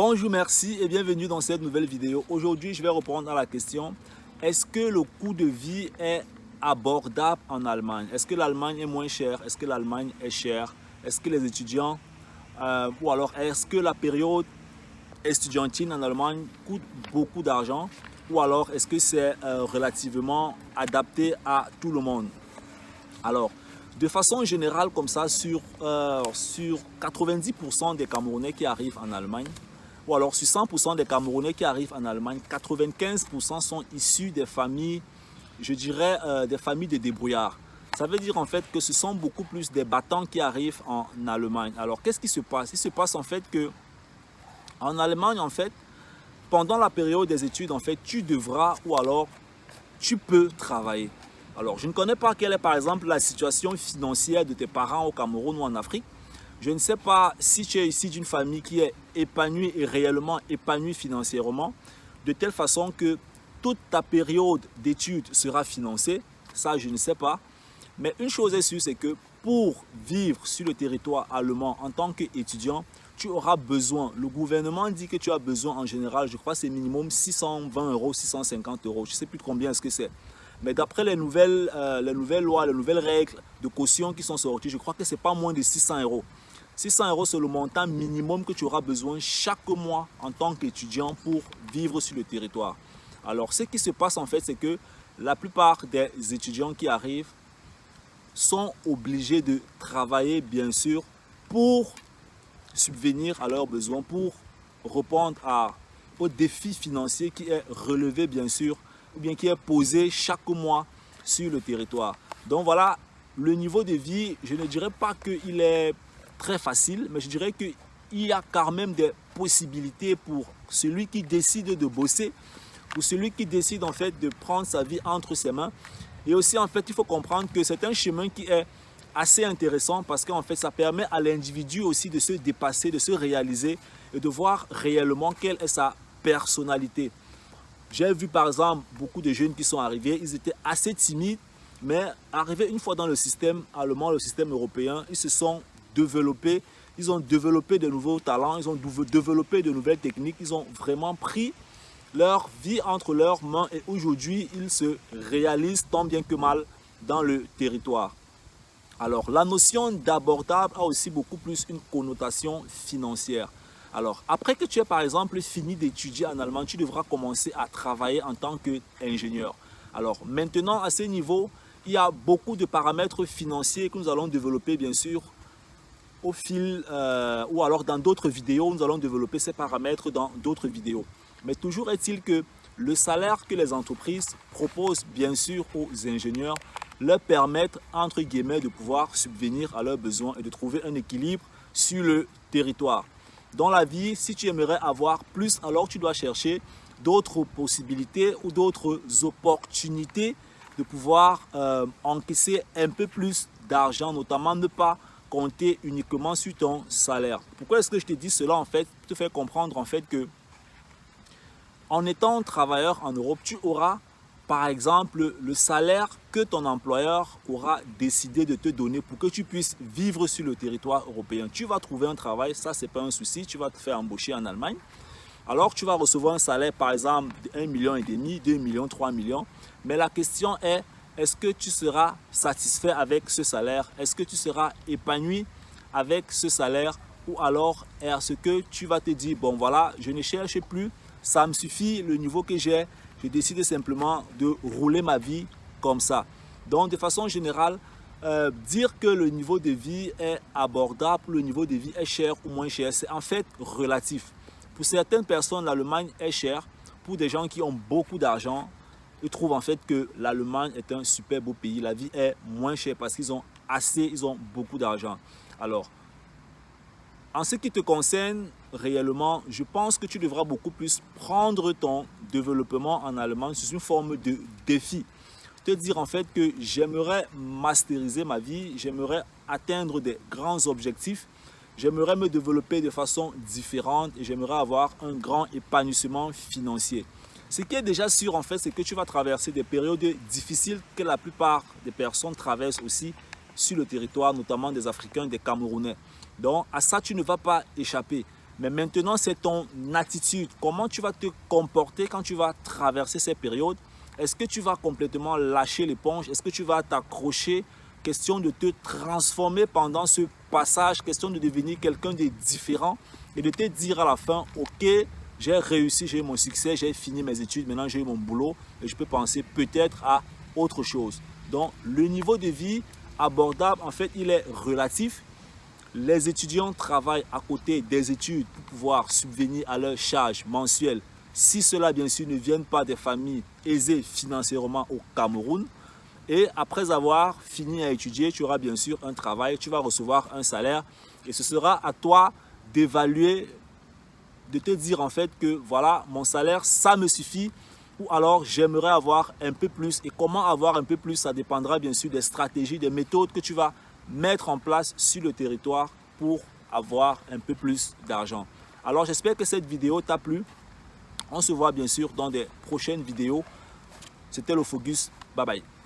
Bonjour, merci et bienvenue dans cette nouvelle vidéo. Aujourd'hui, je vais répondre à la question: est-ce que le coût de vie est abordable en Allemagne? Est-ce que l'Allemagne est moins chère? Est-ce que l'Allemagne est chère? Est-ce que les étudiants, ou alors est-ce que la période estudiantine en Allemagne coûte beaucoup d'argent? Ou alors est-ce que c'est relativement adapté à tout le monde? Alors, de façon générale, comme ça, sur 90% des Camerounais qui arrivent en Allemagne, ou alors sur 100% des Camerounais qui arrivent en Allemagne, 95% sont issus des familles, je dirais, des familles de débrouillards. Ça veut dire en fait que ce sont beaucoup plus des battants qui arrivent en Allemagne. Alors, qu'est-ce qui se passe? Il se passe en fait que en Allemagne, en fait, pendant la période des études, en fait, tu devras ou alors tu peux travailler. Alors, je ne connais pas quelle est par exemple la situation financière de tes parents au Cameroun ou en Afrique. Je ne sais pas si tu es ici d'une famille qui est épanouie et réellement épanouie financièrement, de telle façon que toute ta période d'études sera financée. Ça, je ne sais pas. Mais une chose est sûre, c'est que pour vivre sur le territoire allemand en tant qu'étudiant, tu auras besoin, le gouvernement dit que tu as besoin en général, je crois que c'est minimum 620 euros, 650 euros, je ne sais plus combien est-ce que c'est. Mais d'après les nouvelles lois, les nouvelles règles de caution qui sont sorties, je crois que ce n'est pas moins de 600 euros. 600 euros, c'est le montant minimum que tu auras besoin chaque mois en tant qu'étudiant pour vivre sur le territoire. Alors, ce qui se passe en fait, c'est que la plupart des étudiants qui arrivent sont obligés de travailler, bien sûr, pour subvenir à leurs besoins, pour répondre au défi financier qui est relevé, bien sûr, ou bien qui est posé chaque mois sur le territoire. Donc voilà, le niveau de vie, je ne dirais pas qu'il est très facile, mais je dirais qu'il y a quand même des possibilités pour celui qui décide de bosser, pour celui qui décide en fait de prendre sa vie entre ses mains. Et aussi en fait, il faut comprendre que c'est un chemin qui est assez intéressant parce qu'en fait, ça permet à l'individu aussi de se dépasser, de se réaliser et de voir réellement quelle est sa personnalité. J'ai vu par exemple beaucoup de jeunes qui sont arrivés, ils étaient assez timides, mais arrivés une fois dans le système allemand, le système européen, ils se sont développés, ils ont développé de nouveaux talents, ils ont développé de nouvelles techniques, ils ont vraiment pris leur vie entre leurs mains et aujourd'hui, ils se réalisent tant bien que mal dans le territoire. Alors, la notion d'abordable a aussi beaucoup plus une connotation financière. Alors, après que tu aies par exemple fini d'étudier en allemand, tu devras commencer à travailler en tant qu'ingénieur. Alors, maintenant, à ce niveau, il y a beaucoup de paramètres financiers que nous allons développer, bien sûr, au fil, ou alors dans d'autres vidéos, nous allons développer ces paramètres dans d'autres vidéos. Mais toujours est-il que le salaire que les entreprises proposent, bien sûr, aux ingénieurs, leur permettent, entre guillemets, de pouvoir subvenir à leurs besoins et de trouver un équilibre sur le territoire. Dans la vie, si tu aimerais avoir plus, alors tu dois chercher d'autres possibilités ou d'autres opportunités de pouvoir encaisser un peu plus d'argent, notamment ne pas compter uniquement sur ton salaire. Pourquoi est-ce que je te dis cela en fait? Pour te faire comprendre en fait que en étant travailleur en Europe, tu auras par exemple le salaire que ton employeur aura décidé de te donner pour que tu puisses vivre sur le territoire européen. Tu vas trouver un travail, ça c'est pas un souci, tu vas te faire embaucher en Allemagne. Alors tu vas recevoir un salaire par exemple de 1,5 million, 2 millions, 3 millions. Mais la question est, est-ce que tu seras satisfait avec ce salaire? Est-ce que tu seras épanoui avec ce salaire? Ou alors est-ce que tu vas te dire, bon voilà, je ne cherche plus, ça me suffit, le niveau que j'ai, je décide simplement de rouler ma vie comme ça. Donc de façon générale, dire que le niveau de vie est abordable, le niveau de vie est cher ou moins cher, c'est en fait relatif. Pour certaines personnes, l'Allemagne est chère. Pour des gens qui ont beaucoup d'argent, ils trouvent en fait que l'Allemagne est un super beau pays. La vie est moins chère parce qu'ils ont ils ont beaucoup d'argent. Alors, en ce qui te concerne réellement, je pense que tu devras beaucoup plus prendre ton développement en Allemagne sous une forme de défi. Te dire en fait que j'aimerais masteriser ma vie, j'aimerais atteindre des grands objectifs, j'aimerais me développer de façon différente et j'aimerais avoir un grand épanouissement financier. Ce qui est déjà sûr en fait, c'est que tu vas traverser des périodes difficiles que la plupart des personnes traversent aussi sur le territoire, notamment des Africains, des Camerounais. Donc à ça, tu ne vas pas échapper. Mais maintenant, c'est ton attitude. Comment tu vas te comporter quand tu vas traverser ces périodes? Est-ce que tu vas complètement lâcher l'éponge? Est-ce que tu vas t'accrocher? Question de te transformer pendant ce passage, question de devenir quelqu'un de différent et de te dire à la fin, ok, j'ai réussi, j'ai eu mon succès, j'ai fini mes études, maintenant j'ai eu mon boulot et je peux penser peut-être à autre chose. Donc, le niveau de vie abordable, en fait, il est relatif. Les étudiants travaillent à côté des études pour pouvoir subvenir à leurs charges mensuelles. Si cela, bien sûr, ne viennent pas des familles aisées financièrement au Cameroun. Et après avoir fini à étudier, tu auras bien sûr un travail, tu vas recevoir un salaire. Et ce sera à toi d'évaluer, de te dire en fait que voilà, mon salaire, ça me suffit. Ou alors, j'aimerais avoir un peu plus. Et comment avoir un peu plus, ça dépendra bien sûr des stratégies, des méthodes que tu vas mettre en place sur le territoire pour avoir un peu plus d'argent. Alors, j'espère que cette vidéo t'a plu. On se voit bien sûr dans des prochaines vidéos. C'était le Focus. Bye bye.